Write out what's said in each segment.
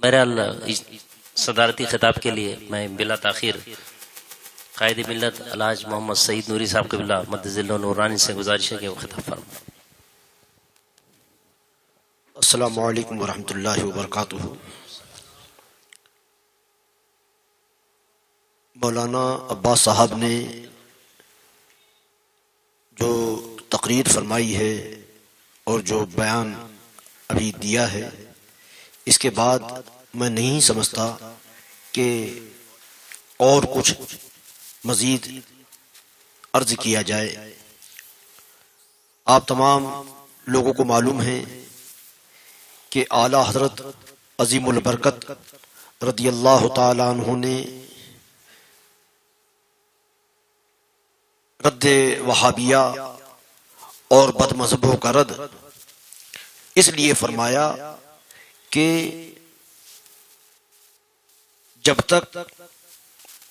بہرحال صدارتی خطاب کے لیے میں بلا تاخیر قائد ملت الحاج محمد سعید نوری صاحب قبلہ مدظل نورانی سے گزارش ہے کہ وہ خطاب فرمائیں۔ السلام علیکم ورحمۃ اللہ وبرکاتہ۔ مولانا عباس صاحب نے جو تقریر فرمائی ہے اور جو بیان ابھی دیا ہے، اس کے بعد میں نہیں سمجھتا کہ اور کچھ مزید عرض کیا جائے۔ آپ تمام لوگوں کو معلوم ہے کہ اعلیٰ حضرت عظیم البرکت رضی اللہ تعالی عنہ نے رد وہابیہ اور بد مذہبوں کا رد اس لیے فرمایا کہ جب تک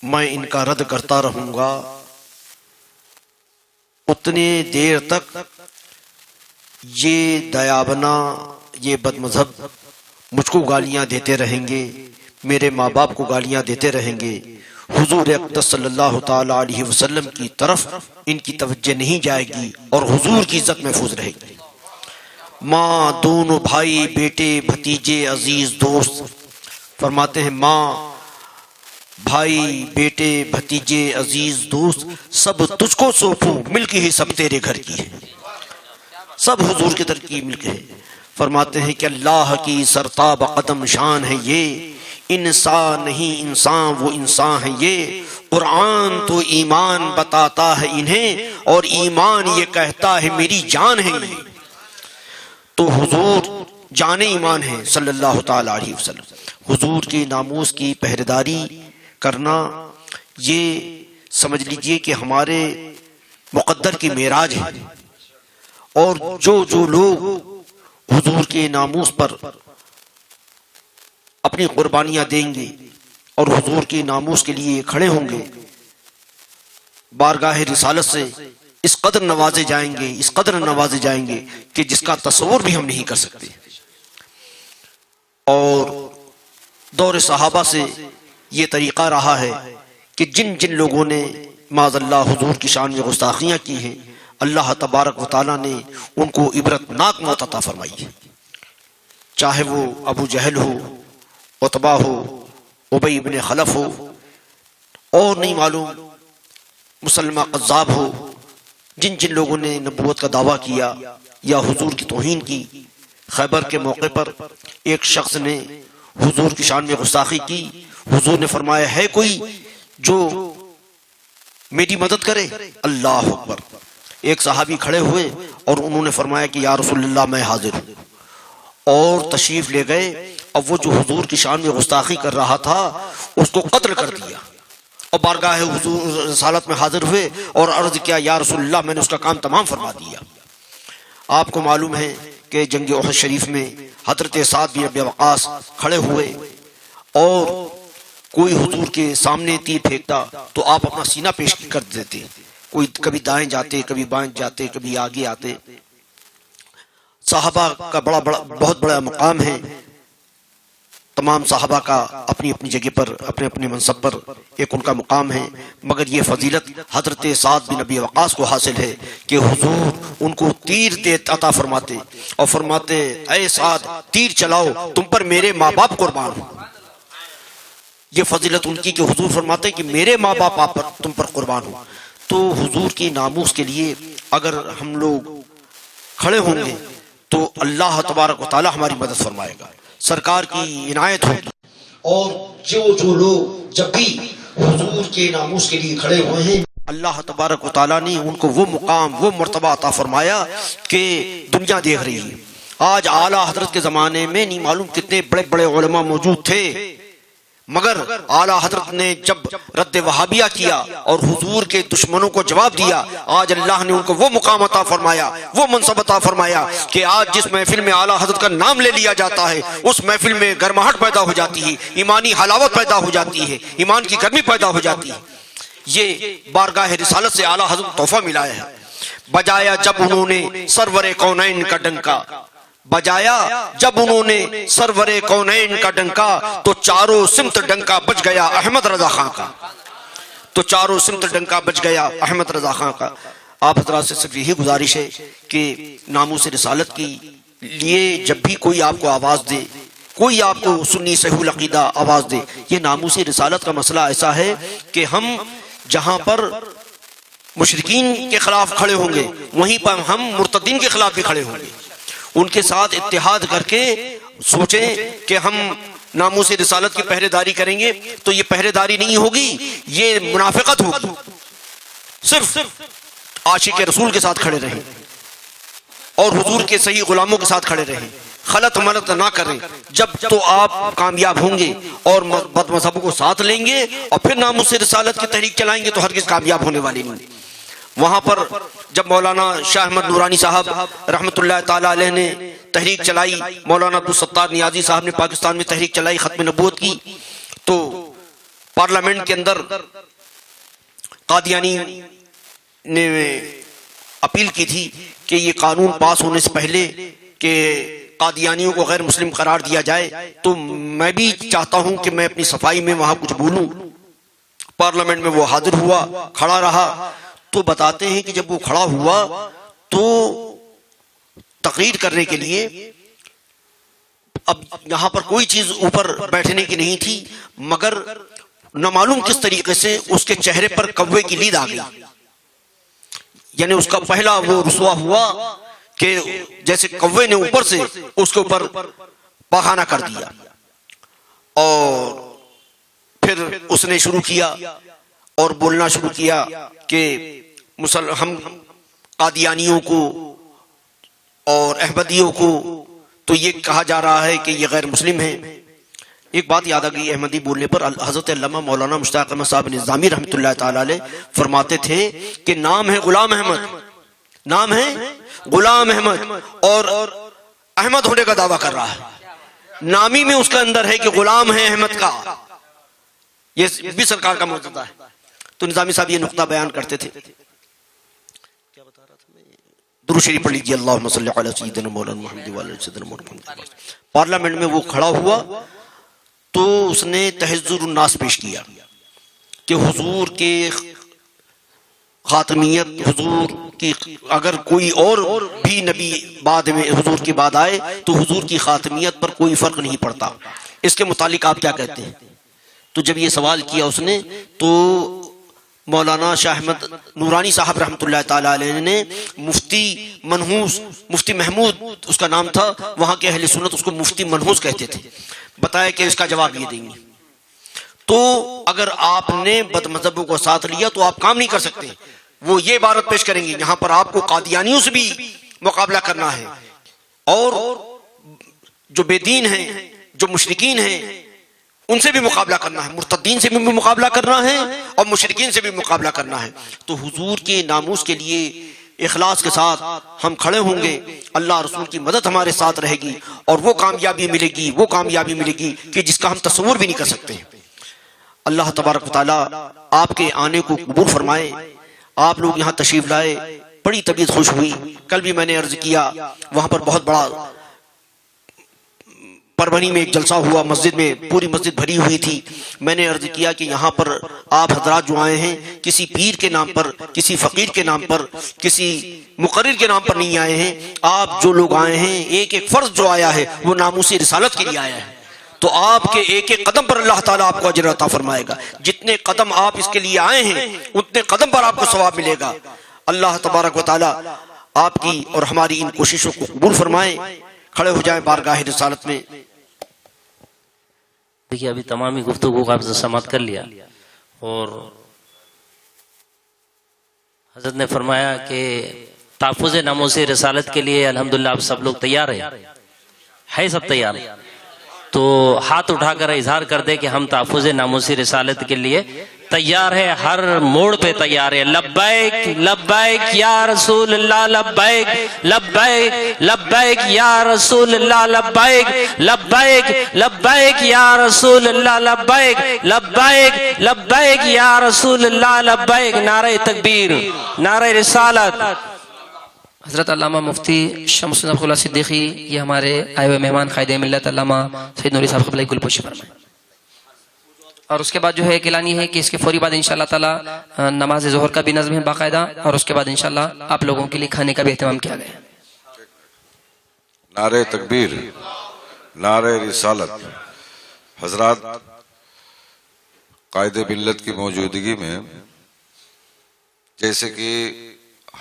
میں ان کا رد کرتا رہوں گا اتنی دیر تک یہ دیابنا، یہ بد مذہب مجھ کو گالیاں دیتے رہیں گے، میرے ماں باپ کو گالیاں دیتے رہیں گے، حضور اقدس صلی اللہ تعالی علیہ وسلم کی طرف ان کی توجہ نہیں جائے گی اور حضور کی عزت محفوظ رہے گی۔ ماں، دونوں بھائی، بیٹے، بھتیجے، عزیز دوست، فرماتے ہیں ماں، بھائی، بیٹے، بھتیجے، عزیز دوست، سب تجھ کو سونپوں، ملک ہی سب تیرے گھر کی ہے، سب حضور کے در کی ملک ہے۔ فرماتے ہیں کہ اللہ کی سرتاب قدم شان ہے یہ، انسان نہیں انسان وہ انسان ہے یہ، قرآن تو ایمان بتاتا ہے انہیں اور ایمان یہ کہتا ہے میری جان ہے یہ۔ تو حضور جان ایمان ہے صلی اللہ تعالی علیہ وسلم۔ حضور کی ناموس کی پہرےداری کرنا یہ سمجھ لیجئے کہ ہمارے مقدر کی معراج ہے، اور جو لوگ حضور کے ناموس پر اپنی قربانیاں دیں گے اور حضور کی ناموس کے لیے کھڑے ہوں گے، بارگاہ رسالت سے اس قدر نوازے جائیں گے، اس قدر نوازے جائیں گے کہ جس کا تصور بھی ہم نہیں کر سکتے۔ اور دور صحابہ سے یہ طریقہ رہا ہے کہ جن لوگوں نے معاذ اللہ حضور کی شان میں گستاخیاں کی ہیں، اللہ تبارک و تعالیٰ نے ان کو عبرت ناک موت عطا فرمائی ہے، چاہے وہ ابو جہل ہو، عتبہ ہو، ابی بن خلف ہو، اور نہیں معلوم مسلمہ قذاب ہو، جن لوگوں نے نبوت کا دعویٰ کیا یا حضور کی توہین کی۔ خیبر کے موقع پر ایک شخص نے حضور کی شان میں گستاخی کی، حضور نے فرمایا ہے کوئی جو میری مدد کرے؟ اللہ اکبر۔ ایک صحابی کھڑے ہوئے اور انہوں نے فرمایا کہ یا رسول اللہ میں حاضر ہوں، اور تشریف لے گئے۔ اب وہ جو حضور کی شان میں گستاخی کر رہا تھا اس کو قتل کر دیا، اور بارگاہ حضور رسالت میں حاضر ہوئے اور عرض کیا یا رسول اللہ میں نے اس کا کام تمام فرما دیا۔ آپ کو معلوم ہے کہ جنگ احد شریف میں حضرت سعد بن ابی وقاص کھڑے ہوئے اور کوئی حضور کے سامنے تیر پھینکتا تو آپ اپنا سینہ پیش کر دیتے، کوئی کبھی دائیں جاتے، کبھی بائیں جاتے، کبھی آگے آتے۔ صحابہ کا بہت بڑا مقام ہے، تمام صحابہ کا اپنی اپنی جگہ پر اپنے منصب پر ایک ان کا مقام ہے، مگر یہ فضیلت حضرت سعد بن ابی وقاص کو حاصل ہے کہ حضور ان کو تیر عطا فرماتے اور فرماتے اے سعد تیر چلاؤ، تم پر میرے ماں باپ قربان ہوں۔ یہ فضیلت ان کی کہ حضور فرماتے کہ میرے ماں باپ تم پر قربان ہوں۔ تو حضور کی ناموس کے لیے اگر ہم لوگ کھڑے ہوں گے تو اللہ تبارک و تعالی ہماری مدد فرمائے گا، سرکار کی عنایت ہوگی۔ اور جو لوگ جب بھی حضور کے ناموس کے لیے کھڑے ہوئے ہیں، اللہ تبارک و تعالیٰ نے ان کو وہ مقام، وہ مرتبہ عطا فرمایا کہ دنیا دیکھ رہی ہے۔ آج اعلیٰ حضرت کے زمانے میں نہیں معلوم کتنے بڑے بڑے علماء موجود تھے، مگر اعلیٰ حضرت نے جب رد وہابیہ کیا اور حضور کے دشمنوں کو جواب دیا، آج اللہ نے ان کو وہ مقام عطا فرمایا، وہ منصب عطا فرمایا کہ آج جس محفل میں اعلیٰ حضرت کا نام لے لیا جاتا ہے اس محفل میں گرماہٹ پیدا ہو جاتی ہے، ایمانی حلاوت پیدا ہو جاتی ہے، ایمان کی گرمی پیدا ہو جاتی ہے۔ یہ بارگاہ رسالت سے اعلیٰ حضرت تحفہ ملایا ہے۔ بجایا جب انہوں نے سرور کونین کا ڈنکا، بجایا جب انہوں نے سرور کونین کا ڈنکا تو چاروں سمت ڈنکا بج گیا احمد رضا خان کا، تو چاروں سمت ڈنکا بج گیا احمد رضا خان کا۔ آپ حضرات سے صرف یہی گزارش ہے کہ ناموس رسالت کی لیے جب بھی کوئی آپ کو آواز دے، کوئی آپ کو سنی صحیح العقیدہ آواز دے، یہ ناموس رسالت کا مسئلہ ایسا ہے کہ ہم جہاں پر مشرکین کے خلاف کھڑے ہوں گے وہیں پر ہم مرتدین کے خلاف بھی کھڑے ہوں گے، ان کے ساتھ اتحاد کر کے سوچیں کہ ہم ناموس رسالت کی پہرے داری کریں گے تو یہ پہرے داری نہیں ہوگی، یہ منافقت ہوگی۔ صرف عاشق رسول کے ساتھ کھڑے رہیں اور حضور کے صحیح غلاموں کے ساتھ کھڑے رہیں، خلط ملط نہ کریں۔ جب تو آپ کامیاب ہوں گے اور بد مذہبوں کو ساتھ لیں گے اور پھر ناموس رسالت کی تحریک چلائیں گے تو ہرگز کامیاب ہونے والی نہیں۔ وہاں پر جب مولانا شاہ احمد نورانی صاحب رحمۃ اللہ تعالی علیہ نے تحریک چلائی، مولانا عبدالستار نیازی صاحب نے پاکستان میں تحریک چلائی ختم نبوت کی، تو پارلیمنٹ کے اندر قادیانی نے اپیل کی تھی کہ یہ قانون پاس ہونے سے پہلے کہ قادیانیوں کو غیر مسلم قرار دیا جائے، تو میں بھی چاہتا ہوں کہ میں اپنی صفائی میں وہاں کچھ بولوں۔ پارلیمنٹ میں وہ حاضر ہوا، کھڑا رہا، تو بتاتے ہیں کہ جب وہ کھڑا ہوا تو تقریر کرنے کے لیے اب یہاں پر کوئی چیز اوپر بیٹھنے کی نہیں تھی، مگر نہ معلوم کس طریقے سے اس کے چہرے پر کوے کی لید آ گئی، یعنی اس کا پہلا وہ رسوا ہوا کہ جیسے کوے نے اوپر سے اس کے اوپر پاخانہ کر دیا، اور پھر اس نے شروع کیا اور بولنا شروع کیا کہ ہم قادیانیوں کو اور احمدیوں کو تو یہ کہا جا رہا ہے کہ یہ غیر مسلم ہیں۔ ایک بات یاد آ گئی احمدی بولنے پر، حضرت علامہ مولانا مشتاق احمد صاحب نظامی رحمۃ اللہ تعالی علیہ فرماتے تھے کہ نام ہے غلام احمد، نام ہے غلام احمد، اور احمد ہونے کا دعویٰ کر رہا ہے، نامی میں اس کا اندر ہے کہ غلام ہے احمد کا، یہ بھی سرکار کا معجزہ ہے۔ تو نظامی صاحب یہ نقطہ بیان کرتے تھے۔ کیا بتا رہا تھا میں؟ درود شریف پڑھ لیجیے، اللہم صلی علی سیدنا مولانا محمد وعلی سیدنا محمد۔ پارلیمنٹ میں وہ کھڑا ہوا تو اس نے تحذر الناس پیش کیا کہ حضور کے خاتمیت، حضور کی اگر کوئی اور بھی نبی بعد میں حضور کے بعد آئے تو حضور کی خاتمیت پر کوئی فرق نہیں پڑتا، اس کے متعلق آپ کیا کہتے ہیں؟ تو جب یہ سوال کیا اس نے تو مولانا شاہ احمد نورانی صاحب رحمۃ اللہ تعالی علیہ نے مفتی منحوس، مفتی محمود اس کا نام تھا، وہاں کے اہل سنت اس کو مفتی منحوس کہتے تھے، بتایا کہ اس کا جواب یہ دیں گے۔ تو اگر آپ نے بد مذہبوں کو ساتھ لیا تو آپ کام نہیں کر سکتے، وہ یہ عبارت پیش کریں گے یہاں پر آپ کو قادیانیوں سے بھی مقابلہ کرنا ہے، اور جو بے دین ہیں، جو مشرکین ہیں، ان سے بھی مقابلہ کرنا ہے، مرتدین سے بھی مقابلہ کرنا ہے اور مشرکین سے بھی مقابلہ کرنا ہے۔ تو حضور کے ناموس کے لیے اخلاص کے ساتھ ہم کھڑے ہوں گے، اللہ رسول کی مدد ہمارے ساتھ رہے گی، اور وہ کامیابی ملے گی، وہ کامیابی ملے گی کہ جس کا ہم تصور بھی نہیں کر سکتے۔ اللہ تبارک و تعالیٰ آپ کے آنے کو قبول فرمائے۔ آپ لوگ یہاں تشریف لائے، بڑی طبیعت خوش ہوئی۔ کل بھی میں نے عرض کیا، وہاں پر بہت بڑا پربھنی میں ایک جلسہ ہوا، مسجد میں پوری مسجد بھری ہوئی تھی۔ میں نے عرض کیا کہ یہاں پر آپ حضرات جو آئے ہیں کسی پیر کے نام پر، کسی فقیر کے نام پر، کسی مقرر کے نام پر نہیں آئے ہیں، آپ جو لوگ آئے ہیں ایک ایک فرض جو آیا ہے وہ ناموس رسالت کے لیے آیا ہے، تو آپ کے ایک ایک قدم پر اللہ تعالیٰ آپ کو اجر عطا فرمائے گا۔ جتنے قدم آپ اس کے لیے آئے ہیں اتنے قدم پر آپ کو ثواب ملے گا۔ اللہ تبارک و تعالیٰ آپ کی اور ہماری ان کوششوں کو قبول فرمائے۔ کھڑے ہو جائیں بارگاہ رسالت میں۔ دیکھیے ابھی تمامی گفتگو کا آپ سے سماعت کر لیا، اور حضرت نے فرمایا کہ تحفظ ناموس رسالت کے لیے الحمدللہ آپ سب لوگ تیار ہیں، سب تیار ہیں، تو ہاتھ اٹھا کر اظہار کر دے کہ ہم تحفظ ناموس رسالت کے لیے تیار ہے، ہر موڑ پہ تیار ہے۔ لبیک لبیک یا رسول اللہ، لبیک لبیک لبیک یا رسول اللہ، لبیک لبیک لبیک یا رسول اللہ، لبیک لبیک لبیک یا رسول اللہ، لبیک۔ نعرہ تکبیر، نعرہ رسالت، حضرت علامہ مفتی شمس الحق اللہ صدیقی یہ ہمارے آئے ہوئے مہمان قائد ملت علامہ سید نوری صاحب قبلہ گل پوشی فرمائیں. اور اس کے بعد جو ہے ایک اعلان یہ ہے کہ اس کے فوری بعد انشاءاللہ تعالی نماز ظہر کا بھی نظم ہے باقاعدہ، اور اس کے بعد انشاءاللہ آپ لوگوں کے لیے کھانے کا بھی اہتمام کیا گیا ہے. نعرہ تکبیر، نعرہ رسالت. حضرات، قائد ملت کی موجودگی میں جیسے کہ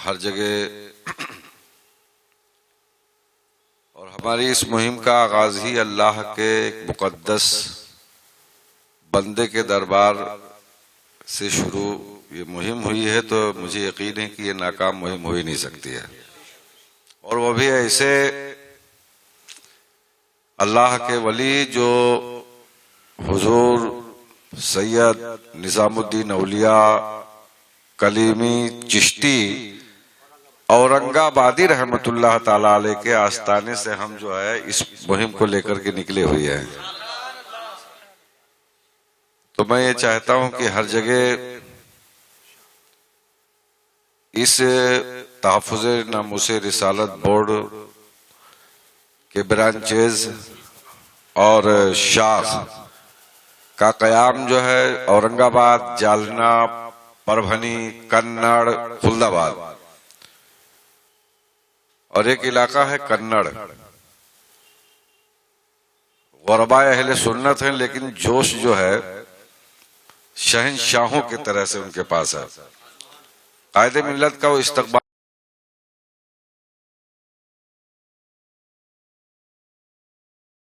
ہر جگہ اور ہماری اس مہم کا آغاز ہی اللہ کے ایک مقدس بندے کے دربار سے شروع یہ مہم ہوئی ہے، تو مجھے یقین ہے کہ یہ ناکام مہم ہو ہی نہیں سکتی ہے. اور وہ بھی ایسے اللہ کے ولی جو حضور سید نظام الدین اولیاء کلیمی چشتی اورنگ آبادی رحمت اللہ تعالی علیہ کے آستانے سے ہم جو ہے اس مہم کو لے کر کے نکلے ہوئے ہیں. تو میں یہ چاہتا ہوں کہ ہر جگہ اس تحفظ ناموس رسالت بورڈ کے برانچز اور شاخ کا قیام جو ہے اورنگ آباد، جالنا، پربھنی، کنڑ، خلد آباد، اور ایک علاقہ ہے کنڑ. غرباء اہل سنت ہیں لیکن جوش جو ہے شہنشاہوں کی طرح سے ان کے پاس ہے. قائد ملت کا وہ استقبال